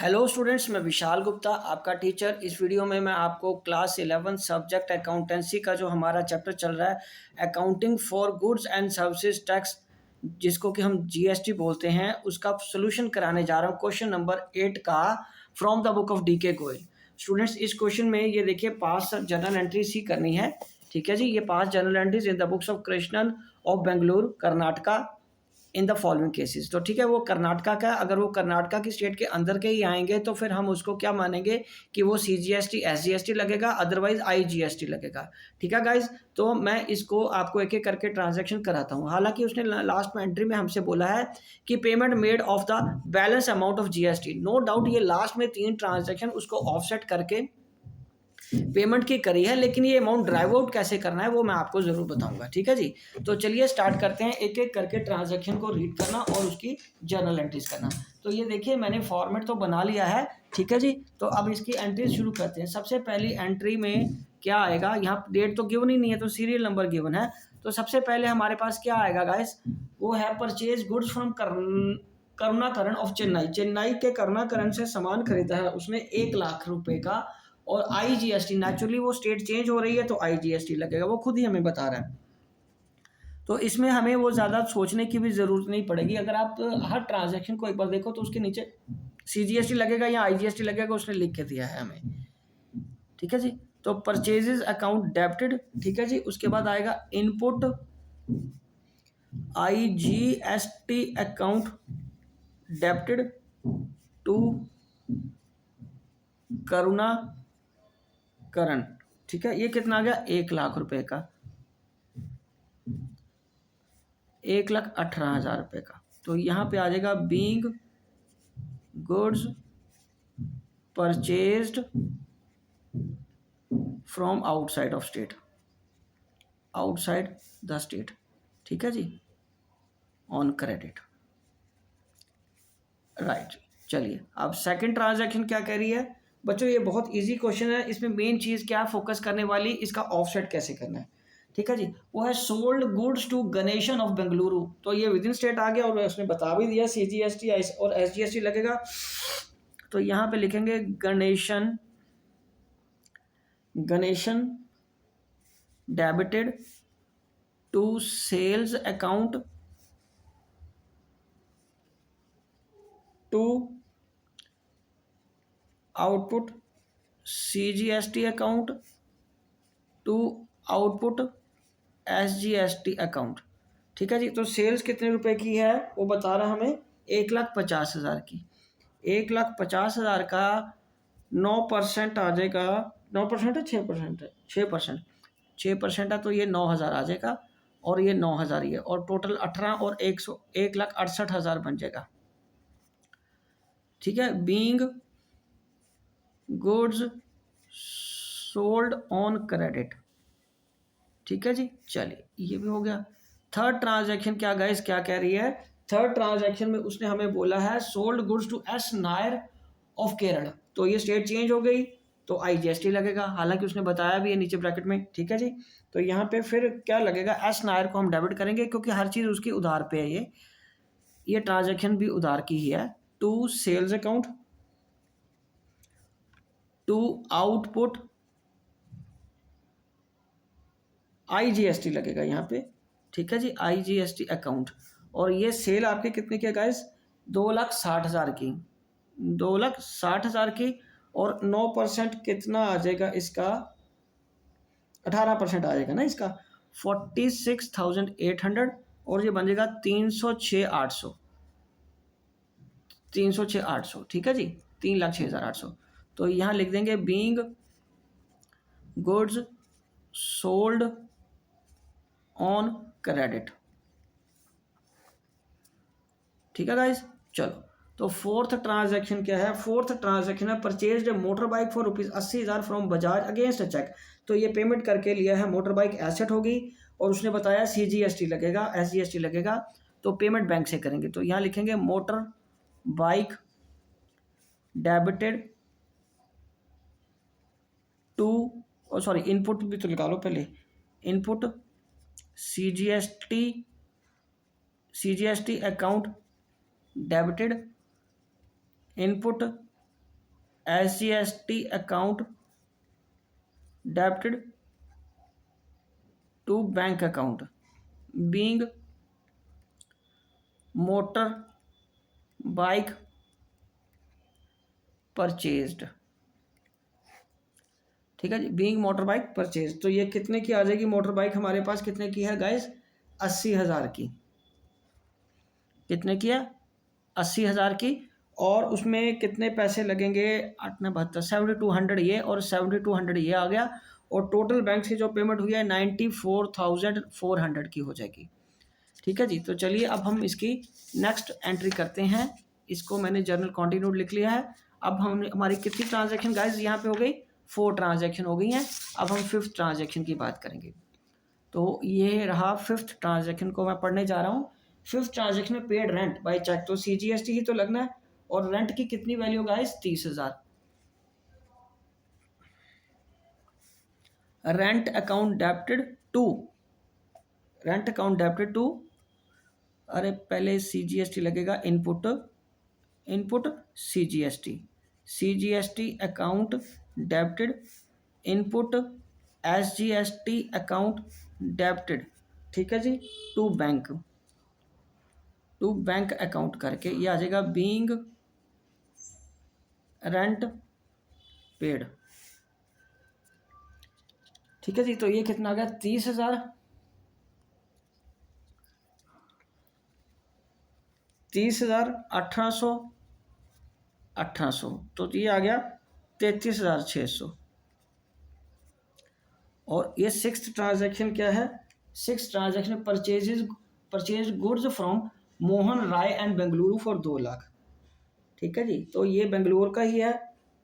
Hello students, मैं विशाल गुप्ता आपका teacher. इस वीडियो में मैं आपको क्लास 11 सब्जेक्ट अकाउंटेंसी का जो हमारा चैप्टर चल रहा है accounting for goods and services tax, जिसको कि हम जीएसटी बोलते हैं, उसका सोल्यूशन कराने जा रहा हूँ। क्वेश्चन नंबर 8 का from the book of DK Goyal. Students, इस क्वेश्चन में ये देखिए, पास जर्नल एंट्रीज ही करनी है। ठीक है जी, ये पास journal entries in the books of Krishnan of Bengaluru Karnataka in the following cases. तो ठीक है, वो कर्नाटका का, अगर वो कर्नाटका की स्टेट के अंदर के ही आएंगे तो फिर हम उसको क्या मानेंगे कि वो सीजीएसटी एसजीएसटी लगेगा, अदरवाइज आईजीएसटी लगेगा। ठीक है गाइज, तो मैं इसको आपको एक एक करके ट्रांजैक्शन कराता हूँ। हालांकि उसने लास्ट में एंट्री में हमसे बोला है कि payment made of the balance amount of GST. No doubt ये लास्ट में 3 ट्रांजेक्शन उसको ऑफसेट करके पेमेंट की करी है, लेकिन ये अमाउंट ड्राइव आउट कैसे करना है वो मैं आपको जरूर बताऊंगा। ठीक है जी, तो चलिए स्टार्ट करते हैं एक एक करके ट्रांजैक्शन को रीड करना और उसकी जर्नल एंट्रीज करना। तो ये देखिए, मैंने फॉर्मेट तो बना लिया है। ठीक है जी, तो अब इसकी एंट्रीज शुरू करते हैं। सबसे पहली एंट्री में क्या आएगा, यहाँ डेट तो गिवन ही नहीं है तो सीरियल नंबर गिवन है। तो सबसे पहले हमारे पास क्या आएगा गाइस, वो है purchase goods from Karunakaran of Chennai. Chennai के करुणाकरण से सामान खरीदा है उसने 1 लाख रुपए का, और आईजीएसटी, नेचुरली वो स्टेट चेंज हो रही है तो आईजीएसटी लगेगा, वो खुद ही हमें बता रहा है। तो इसमें हमें वो ज़्यादा सोचने की भी ज़रूरत नहीं पड़ेगी। अगर आप हर ट्रांजैक्शन को एक बार देखो तो उसके नीचे सीजीएसटी लगेगा या आईजीएसटी लगेगा, उसने लिख के दिया है हमें। ठीक है जी, तो परचेजेस अकाउंट डेबिटेड। ठीक है जी, उसके बाद आएगा input IGST account debited to करुणा करण। ठीक है, ये कितना आ गया, 1 लाख रुपए का, 1,18,000 रुपए का। तो यहाँ पे आ जाएगा being goods purchased from outside of state, outside the state. ठीक है जी, ऑन क्रेडिट। राइट, चलिए अब सेकंड ट्रांजैक्शन क्या कह रही है बच्चों, ये बहुत इजी क्वेश्चन है। इसमें मेन चीज़ क्या फोकस करने वाली, इसका ऑफसेट कैसे करना है। ठीक है जी, वो है sold goods to Ganeshan of Bengaluru. तो ये विद इन स्टेट आ गया और उसने बता भी दिया सीजीएसटी और एसजीएसटी लगेगा। तो यहाँ पे लिखेंगे Ganeshan, Ganeshan debited to sales account to output CGST account to output SGST account. ठीक है जी, तो सेल्स कितने रुपए की है वो बता रहा हमें, 1,50,000 की। 1,50,000 का 9% आ जाएगा। 9% है, 6% है, 6%, 6% है तो ये 9,000 आ जाएगा, और ये 9,000 ही है, और टोटल 18 और 1,68,000 बन जाएगा। ठीक है, being goods sold on credit. ठीक है जी, चलिए ये भी हो गया। थर्ड ट्रांजैक्शन क्या गाइस, क्या कह रही है, थर्ड ट्रांजैक्शन में उसने हमें बोला है sold goods to S Nair of Kerala. तो ये स्टेट चेंज हो गई तो आईजीएसटी लगेगा, हालांकि उसने बताया भी है नीचे ब्रैकेट में। ठीक है जी, तो यहाँ पे फिर क्या लगेगा, एस नायर को हम डेबिट करेंगे क्योंकि हर चीज़ उसकी उधार पे है। ये ट्रांजैक्शन भी उधार की ही है। To sales account to output IGST लगेगा यहाँ पे। ठीक है जी, आईजीएसटी अकाउंट, और ये सेल आपके कितने की है गाइस, 2,60,000 की, 2,60,000 की, और 9% कितना आ जाएगा इसका, 18% आ जाएगा ना इसका, 46,800, और ये बन जाएगा 306,800, 306,800। ठीक है जी, 3,06,800। तो यहाँ लिख देंगे being goods sold on credit. ठीक है गाइस, चलो तो फोर्थ ट्रांजैक्शन क्या है, फोर्थ ट्रांजैक्शन है purchased motor bike for ₹80,000 from Bajaj against a cheque. तो ये पेमेंट करके लिया है, मोटर बाइक एसेट होगी, और उसने बताया सीजीएसटी लगेगा, एसजीएसटी लगेगा, तो पेमेंट बैंक से करेंगे। तो यहाँ लिखेंगे motor bike debited to, sorry input भी तो निकालो पहले, input CGST, CGST account debited input SGST account debited to bank account being motor bike purchased. ठीक है ji, being motor bike purchase. तो ये कितने की आ जाएगी मोटर बाइक हमारे पास, कितने की है गाइस? 80,000 की। कितने की है? 80,000 की। और उसमें कितने पैसे लगेंगे? 8 9 72, 7200 ये और 7200 ये आ गया। और टोटल बैंक से जो पेमेंट हुई है 94,400 की हो जाएगी। ठीक है जी, तो चलिए अब हम इसकी नेक्स्ट एंट्री करते हैं। इसको मैंने जर्नल कॉन्टिन्यूड लिख लिया है। अब हम हमारी कितनी ट्रांजैक्शन गाइस यहाँ पे हो गई? 4 ट्रांजैक्शन हो गई हैं। अब हम 5th ट्रांजैक्शन की बात करेंगे। तो ये रहा 5th ट्रांजैक्शन को मैं पढ़ने जा रहा हूँ। 5th ट्रांजैक्शन में पेड रेंट बाय चेक, तो CGST ही तो लगना है। और रेंट की कितनी value guys? 30,000। Rent account debited to, rent account debited to, अरे पहले CGST लगेगा, input input CGST account debited input SGST account debited. ठीक है जी, टू बैंक अकाउंट करके ये आ जाएगा बीइंग रेंट पेड। ठीक है जी, तो ये कितना आ गया? 30,000, 30,000, 1800, 1800, तो ये आ गया 33,600। और ये 6th ट्रांजैक्शन क्या है? 6th transaction purchase goods from Mohan Rai and Bengaluru for 2 lakh. ठीक है जी, तो ये बेंगलुरु का ही है,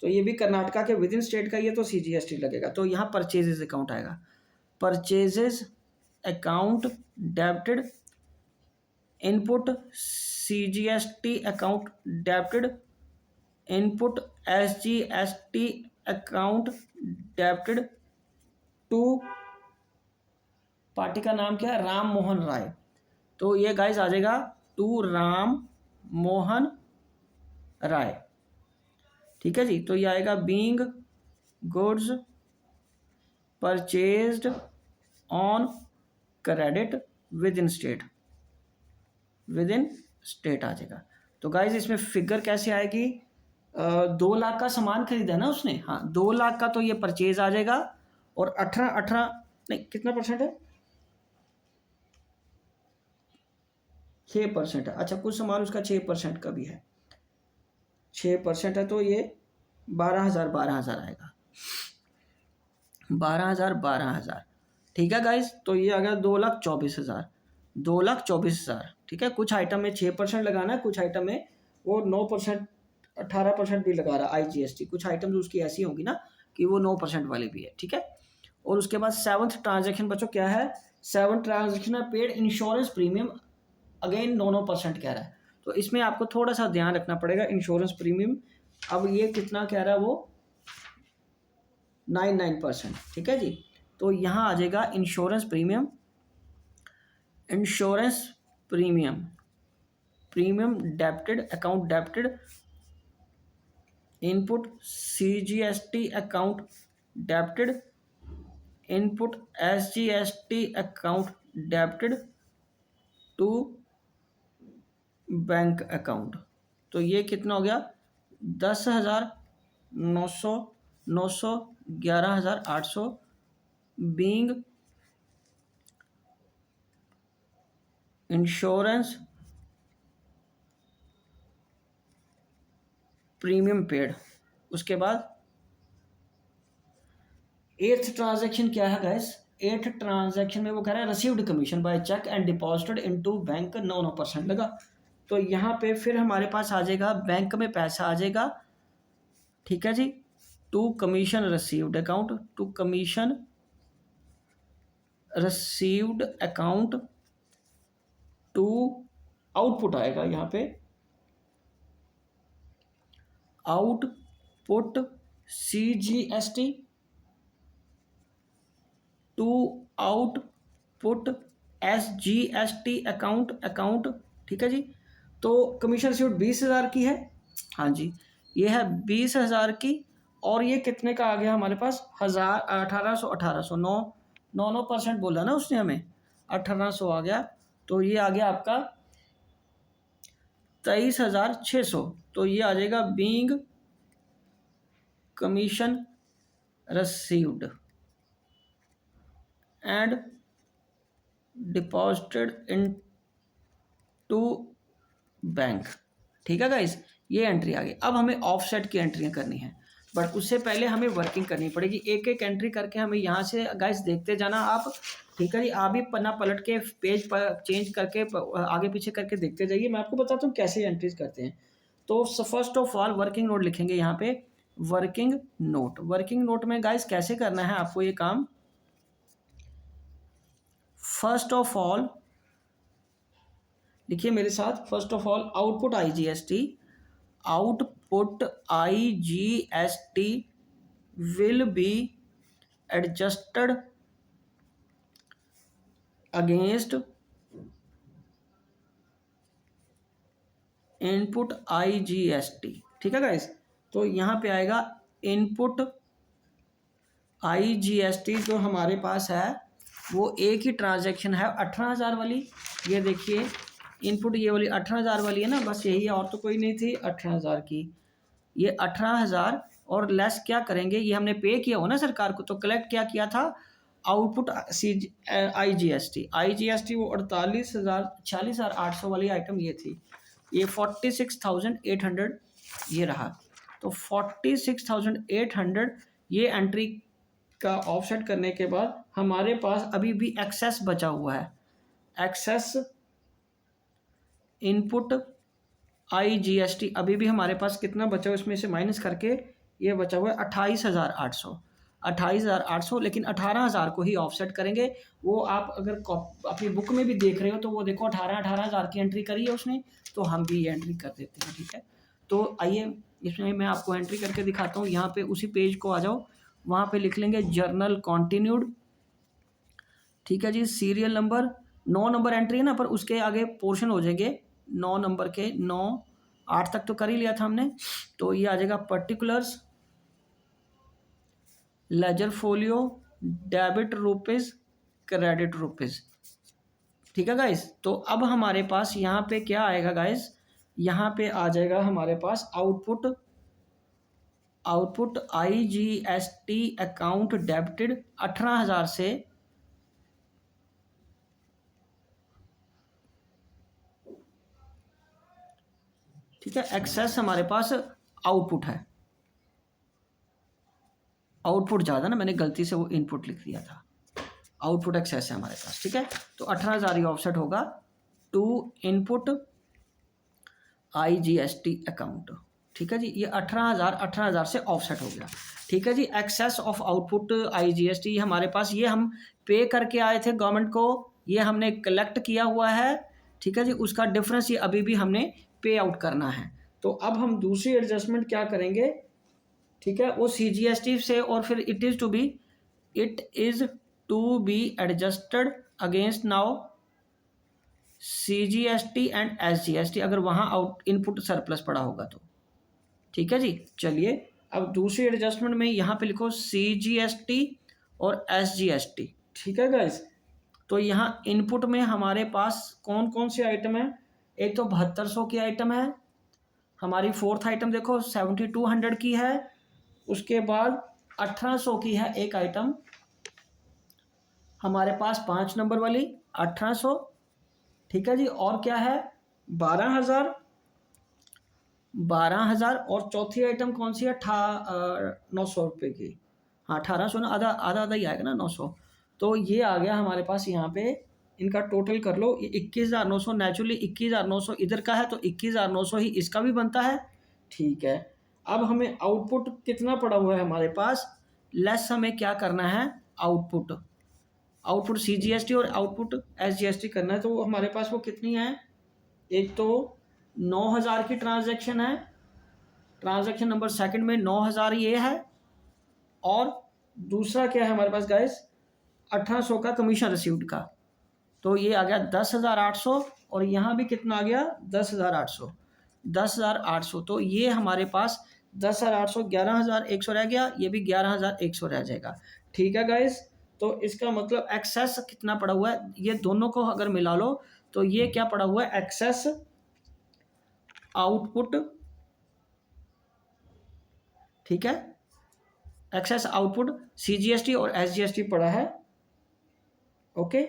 तो ये भी कर्नाटका के विद इन स्टेट का ही है, तो CGST लगेगा। तो यहाँ परचेजेज अकाउंट आएगा, purchases account debited input CGST account debited input SGST account debited to, party का नाम क्या है? राम मोहन राय। तो ये गाइस आ जाएगा टू राम मोहन राय। ठीक है जी, तो ये आएगा being goods purchased on credit within state, within state आ जाएगा। तो गाइज इसमें फिगर कैसे आएगी? 2 लाख का सामान खरीदा ना उसने, हाँ 2 लाख का, तो ये परचेज आ जाएगा। और 18 नहीं, कितना परसेंट है? 6% है। अच्छा, कुछ सामान उसका 6% का भी है, 6% है, तो ये 12,000 आएगा, 12,000। ठीक है गाइज, तो ये आ गया 2,24,000, 2,24,000। ठीक है, कुछ आइटम में 6% लगाना है, कुछ आइटम में वो 9%, 18% भी लगा रहा है IGST। कुछ आइटम्स उसकी ऐसी होंगी ना कि वो 9% वाली भी है। ठीक है, और उसके बाद 7th ट्रांजैक्शन बच्चों क्या है? 7th ट्रांजैक्शन है पेड इंश्योरेंस प्रीमियम, अगेन 9% कह रहा है। तो इसमें आपको थोड़ा सा ध्यान रखना पड़ेगा, इंश्योरेंस प्रीमियम। अब ये कितना कह रहा है? वो 99%। ठीक है जी, तो यहाँ आ जाएगा insurance premium, insurance premium, premium debited account debited input CGST account debited input SGST account debited to bank account. तो ये कितना हो गया? 10,000, 900, 900, 11,800 बीइंग इंश्योरेंस प्रीमियम पेड। उसके बाद 8th ट्रांजैक्शन क्या है गाइस? 8th ट्रांजैक्शन में वो कह रहा है received commission by cheque and deposited into bank, 9% लगा। तो यहाँ पे फिर हमारे पास आ जाएगा बैंक में पैसा आ जाएगा। ठीक है जी, to commission received account, to commission received account to output आएगा यहाँ पे, output CGST to output SGST account. ठीक है जी, तो कमीशन रिसीव्ड 20,000 की है, हाँ जी, ये है 20,000 की, और ये कितने का आ गया हमारे पास 1800 9% बोला ना उसने हमें, 1800 आ गया, तो ये आ गया आपका 23,600। तो ये आ जाएगा being commission received and deposited into bank. ठीक है गाइस, ये एंट्री आ गई। अब हमें ऑफसेट की एंट्रियां करनी है, बट उससे पहले हमें वर्किंग करनी पड़ेगी। एक एक एंट्री करके हमें यहाँ से गाइस देखते जाना आप। ठीक है जी, आप भी पन्ना पलट के पेज पर चेंज करके आगे पीछे करके देखते जाइए। मैं आपको बताता हूँ कैसे एंट्रीज करते हैं। तो first of all working note लिखेंगे यहाँ पे, वर्किंग नोट। वर्किंग नोट में गाइस कैसे करना है आपको ये काम, फर्स्ट ऑफ ऑल लिखिए मेरे साथ, first of all output IGST, output IGST will be adjusted against input IGST। ठीक है गाइस, तो यहाँ पे आएगा इनपुट IGST जो हमारे पास है वो एक ही ट्रांजैक्शन है 18,000 वाली। ये देखिए इनपुट ये वाली 18,000 वाली है ना, बस यही है, और तो कोई नहीं थी 18,000 की। ये 18,000 और लेस क्या करेंगे, ये हमने पे किया हो ना सरकार को, तो कलेक्ट क्या किया था, आउटपुट IGST वो 46,800 वाली आइटम ये थी, ये 46,800 ये रहा। तो 46,800 ये एंट्री का ऑफसेट करने के बाद हमारे पास अभी भी एक्सेस बचा हुआ है, एक्सेस इनपुट IGST अभी भी हमारे पास कितना बचा हुआ, इसमें से माइनस करके ये बचा हुआ है 28,800। लेकिन 18,000 को ही ऑफसेट करेंगे। वो आप अगर अपनी बुक में भी देख रहे हो तो वो देखो 18,000 की एंट्री करी है उसने, तो हम भी ये एंट्री कर देते हैं। ठीक है, तो आइए इसमें मैं आपको एंट्री करके दिखाता हूँ। यहाँ पे उसी पेज को आ जाओ, वहाँ पे लिख लेंगे जर्नल कॉन्टिन्यूड। ठीक है जी, सीरियल नंबर 9 नंबर एंट्री है ना, पर उसके आगे पोर्शन हो जाएंगे 9 नंबर के, 9 8 तक तो कर ही लिया था हमने। तो ये आ जाएगा particulars, ledger folio, debit rupees, credit rupees. ठीक है गाइस, तो अब हमारे पास यहाँ पे क्या आएगा गाइस, यहाँ पे आ जाएगा हमारे पास आउटपुट IGST अकाउंट डेबिटेड 18,000 से, ठीक है, एक्सेस हमारे पास आउटपुट है, आउटपुट ज़्यादा ना, मैंने गलती से वो इनपुट लिख दिया था, आउटपुट एक्सेस है हमारे पास। ठीक है, तो 18,000 ही ऑफसेट होगा टू इनपुट IGST अकाउंट। ठीक है जी, ये 18,000 से ऑफसेट हो गया। ठीक है जी, एक्सेस ऑफ आउटपुट IGST हमारे पास, ये हम पे करके आए थे गवर्नमेंट को, ये हमने कलेक्ट किया हुआ है। ठीक है जी, उसका डिफरेंस ये अभी भी हमने पे आउट करना है। तो अब हम दूसरी एडजस्टमेंट क्या करेंगे, ठीक है, वो CGST से, और फिर it is to be adjusted against now CGST and SGST, अगर वहाँ आउट इनपुट सरप्लस पड़ा होगा तो। ठीक है जी, चलिए अब दूसरी एडजस्टमेंट में यहाँ पे लिखो CGST और SGST। ठीक है गाइस, तो यहाँ इनपुट में हमारे पास कौन कौन से आइटम है, एक तो 7200 की आइटम है हमारी, फोर्थ आइटम देखो 7200 की है, उसके बाद 1800 की है एक आइटम हमारे पास 5 नंबर वाली 1800। ठीक है जी, और क्या है 12,000, और चौथी आइटम कौन सी है 900 रुपये की, हाँ 1800 ना, आधा आधा आधा ही आएगा ना 900। तो ये आ गया हमारे पास, यहाँ पे इनका टोटल कर लो, 21,900, नेचुरली 21,900 इधर का है तो 21,900 ही इसका भी बनता है। ठीक है, अब हमें आउटपुट कितना पड़ा हुआ है हमारे पास, लेस हमें क्या करना है, आउटपुट CGST और आउटपुट SGST करना है। तो हमारे पास वो कितनी है, एक तो 9,000 की ट्रांजैक्शन है, ट्रांजैक्शन नंबर सेकंड में 9,000 ये है, और दूसरा क्या है हमारे पास गाइस 1800 का कमीशन रिसीव्ड का, तो ये आ गया 10,800, और यहाँ भी कितना आ गया 10,800। तो ये हमारे पास 10,800 11,100 रह गया, ये भी 11,100 रह जाएगा। ठीक है गाइस, तो इसका मतलब एक्सेस कितना पड़ा हुआ है, ये दोनों को अगर मिला लो तो ये क्या पड़ा हुआ है, एक्सेस आउटपुट। ठीक है, एक्सेस आउटपुट CGST और SGST पड़ा है। ओके,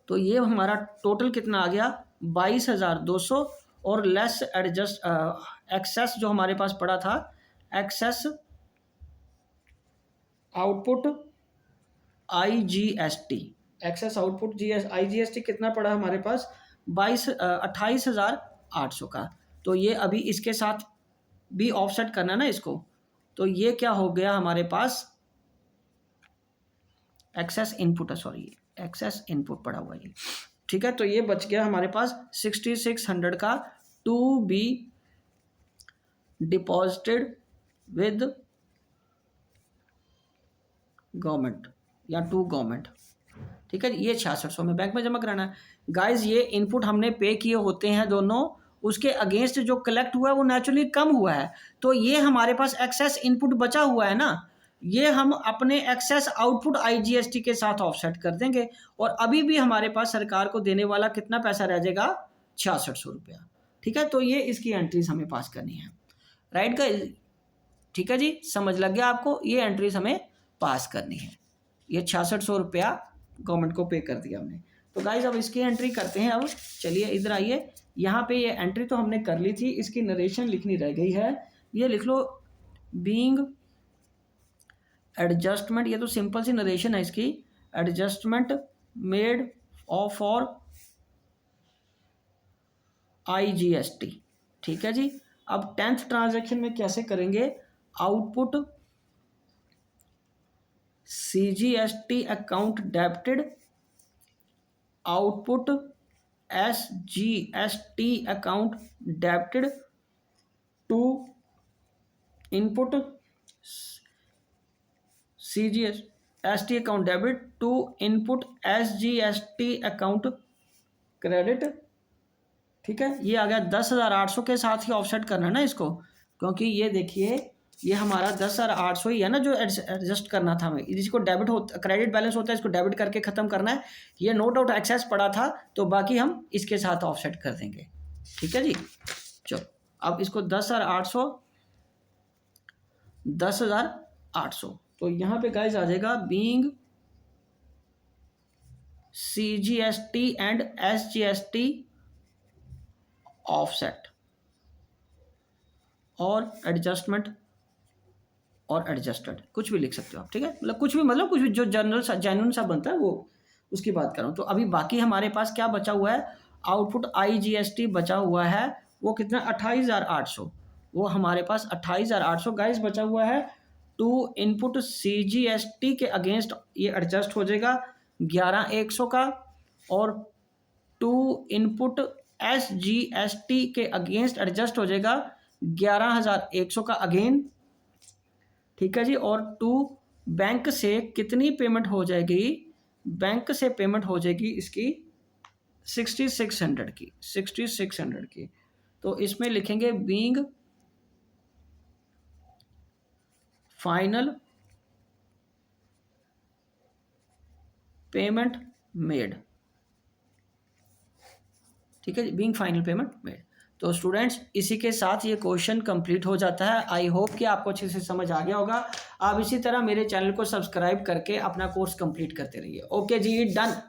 तो ये हमारा टोटल कितना आ गया, 22,200 और लेस एडजस्ट एक्सेस जो हमारे पास पड़ा था, excess output IGST, excess output IGST कितना पड़ा हमारे पास, 28,800 का। तो ये अभी इसके साथ भी ऑफसेट करना है ना इसको, तो ये क्या हो गया हमारे पास, excess input, sorry excess input पड़ा हुआ है। ठीक है, तो ये बच गया हमारे पास 6600 का to be deposited with government या टू गवर्नमेंट। ठीक है, ये 6600 में बैंक में जमा कराना है। गाइज ये इनपुट हमने पे किए होते हैं दोनों, उसके अगेंस्ट जो कलेक्ट हुआ है वो नेचुरली कम हुआ है, तो ये हमारे पास एक्सेस इनपुट बचा हुआ है ना, ये हम अपने एक्सेस आउटपुट IGST के साथ ऑफसेट कर देंगे, और अभी भी हमारे पास सरकार को देने वाला कितना पैसा रह जाएगा, 6600 रुपया। ठीक है, तो ये इसकी एंट्रीज हमें पास करनी है, राइट गाइज। ठीक है जी, समझ लग गया आपको, ये एंट्रीज हमें पास करनी है। ये 6600 रुपया गवर्नमेंट को पे कर दिया हमने। तो गाइज अब इसकी एंट्री करते हैं। अब चलिए इधर आइए, यहाँ पे ये एंट्री तो हमने कर ली थी, इसकी नरेशन लिखनी रह गई है। ये लिख लो, बीइंग एडजस्टमेंट, ये तो सिंपल सी नरेशन है इसकी, adjustment made of for IGST। ठीक है जी, अब 10th ट्रांजैक्शन में कैसे करेंगे, output CGST account debited, output SGST account debited to input CGST account debit to input SGST account credit. ठीक है, ये आ गया 10,800 के साथ ही ऑफसेट करना है ना इसको, क्योंकि ये देखिए ये हमारा 10,800 ही है ना जो एडजस्ट करना था हमें, जिसको डेबिट होता, क्रेडिट बैलेंस होता है, इसको डेबिट करके ख़त्म करना है। ये नो डाउट एक्सेस पड़ा था, तो बाकी हम इसके साथ ऑफसेट कर देंगे। ठीक है जी, चलो अब इसको 10,800 10,800, तो यहाँ पे गाइस आ जाएगा being CGST and SGST offset और एडजस्टमेंट और एडजस्टेड, कुछ भी लिख सकते हो आप। ठीक है, मतलब कुछ भी जो जनरल सा जेन्युइन सा बनता है वो उसकी बात कर रहा हूँ। तो अभी बाकी हमारे पास क्या बचा हुआ है, आउटपुट IGST बचा हुआ है, वो कितना 28,800, वो हमारे पास 28,800 गाइस बचा हुआ है। टू इनपुट CGST के अगेंस्ट ये एडजस्ट हो जाएगा 11,100 का, और टू इनपुट SGST के अगेंस्ट एडजस्ट हो जाएगा 11,100 का अगेन। ठीक है जी, और टू बैंक से कितनी पेमेंट हो जाएगी, बैंक से पेमेंट हो जाएगी इसकी 6,600 की, 6,600 की। तो इसमें लिखेंगे बीइंग फाइनल पेमेंट मेड। ठीक है, बीइंग फाइनल पेमेंट मेड। तो स्टूडेंट्स इसी के साथ ये क्वेश्चन कंप्लीट हो जाता है। आई होप कि आपको अच्छे से समझ आ गया होगा। आप इसी तरह मेरे चैनल को सब्सक्राइब करके अपना कोर्स कंप्लीट करते रहिए। ओके जी, डन।